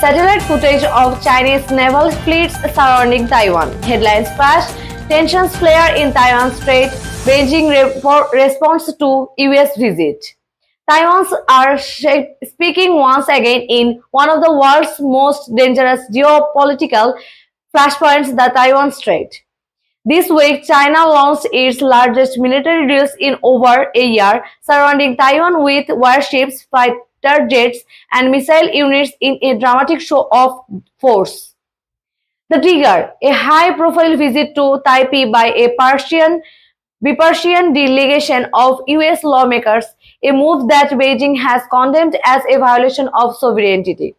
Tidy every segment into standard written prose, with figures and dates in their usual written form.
Satellite footage of Chinese naval fleets surrounding Taiwan. Headlines crash. Tensions flare in Taiwan Strait. Beijing responds to US visit. Taiwans are speaking once again in one of the world's most dangerous geopolitical flashpoints, the Taiwan Strait. This week, China launched its largest military drills in over a year, surrounding Taiwan with warships, fighter jets, and missile units in a dramatic show of force. The trigger, a high-profile visit to Taipei by a Persian delegation of US lawmakers, a move that Beijing has condemned as a violation of sovereignty.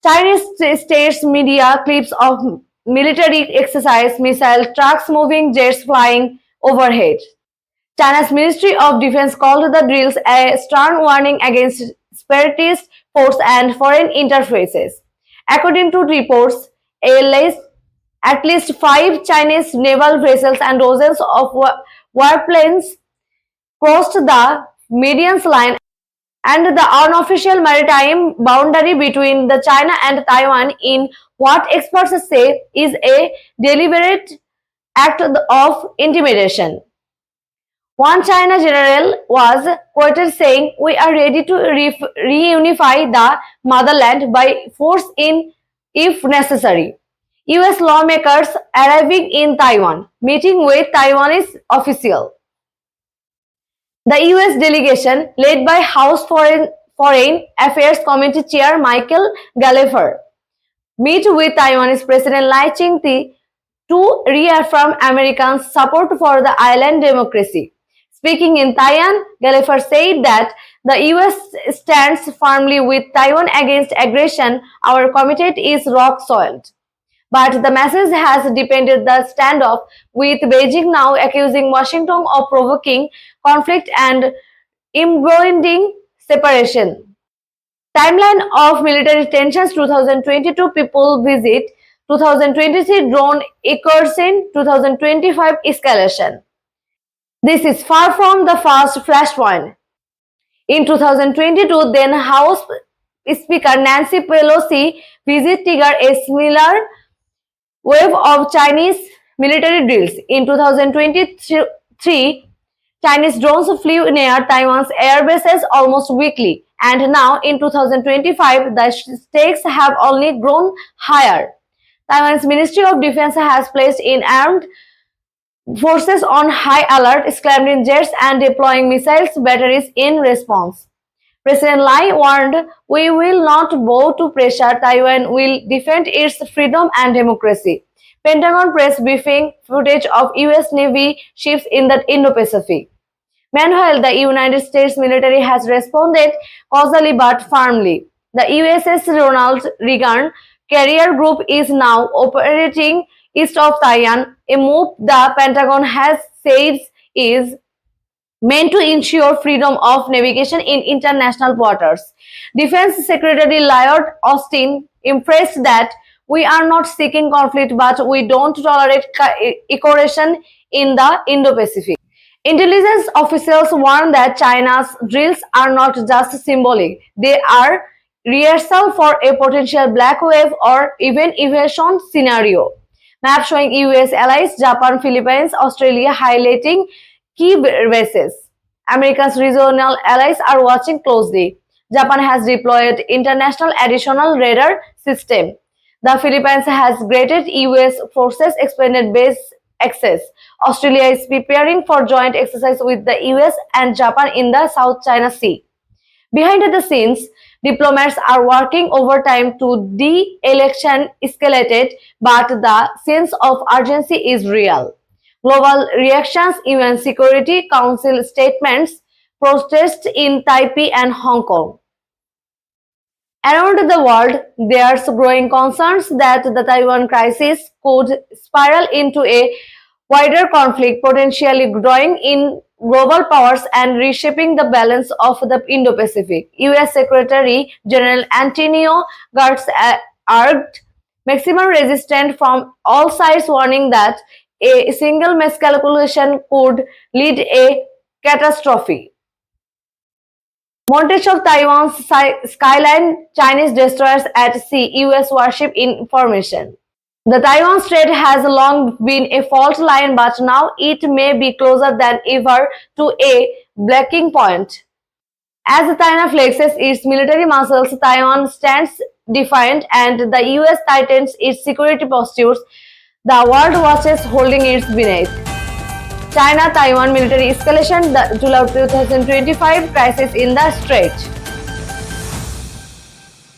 Chinese states media clips of military exercise, missile trucks moving, jets flying overhead. China's Ministry of Defense called the drills a stern warning against separatist force and foreign interferences. According to reports, at least 5 Chinese naval vessels and dozens of warplanes crossed the median line, and the unofficial maritime boundary between the China and Taiwan in what experts say is a deliberate act of intimidation. One China general was quoted saying, "We are ready to reunify the motherland by force if necessary." US lawmakers arriving in Taiwan, meeting with Taiwanese officials. The US delegation, led by House Foreign Affairs Committee Chair Michael Gallagher, met with Taiwanese President Lai Ching-te to reaffirm American support for the island democracy. Speaking in Taiwan, Gallagher said that the US stands firmly with Taiwan against aggression. Our commitment is rock solid. But the message has deepened the standoff, with Beijing now accusing Washington of provoking conflict and emboldening separation. Timeline of military tensions: 2022 people visit, 2023 drone incursion, 2025 escalation. This is far from the first flashpoint. In 2022, then House Speaker Nancy Pelosi visit triggered a similar wave of Chinese military drills. In 2023, Chinese drones flew near Taiwan's air bases almost weekly, and now in 2025, the stakes have only grown higher. Taiwan's Ministry of Defense has placed in armed forces on high alert, scrambling jets and deploying missiles batteries in response. President Lai warned, "We will not bow to pressure. Taiwan will defend its freedom and democracy." Pentagon press briefing footage of US Navy ships in the Indo-Pacific. Meanwhile, the United States military has responded cautiously but firmly. The USS Ronald Reagan Carrier Group is now operating east of Taiwan, a move the Pentagon has said is meant to ensure freedom of navigation in international waters. Defense Secretary Lloyd Austin impressed that we are not seeking conflict, but we don't tolerate aggression in the Indo-Pacific. Intelligence officials warn that China's drills are not just symbolic, they are rehearsal for a potential black wave or even invasion scenario. Map showing US allies, Japan, Philippines, Australia highlighting key bases. America's regional allies are watching closely. Japan has deployed international additional radar system. The Philippines has granted US forces expanded base access. Australia is preparing for joint exercise with the US and Japan in the South China Sea. Behind the scenes, diplomats are working overtime to de-election escalated, but the sense of urgency is real. Global reactions, UN Security Council statements, protests in Taipei and Hong Kong. Around the world, there's growing concerns that the Taiwan crisis could spiral into a wider conflict, potentially drawing in global powers and reshaping the balance of the Indo-Pacific. US Secretary General Antonio Guterres urged maximum resistance from all sides, warning that a single miscalculation could lead a catastrophe. Montage of Taiwan's skyline, Chinese destroyers at sea, US warship information. The Taiwan Strait has long been a fault line, but now it may be closer than ever to a breaking point. As China flexes its military muscles, Taiwan stands defiant, and the US tightens its security postures. The world watches, holding its beneath. China-Taiwan military escalation, the July 2025 crisis in the Strait.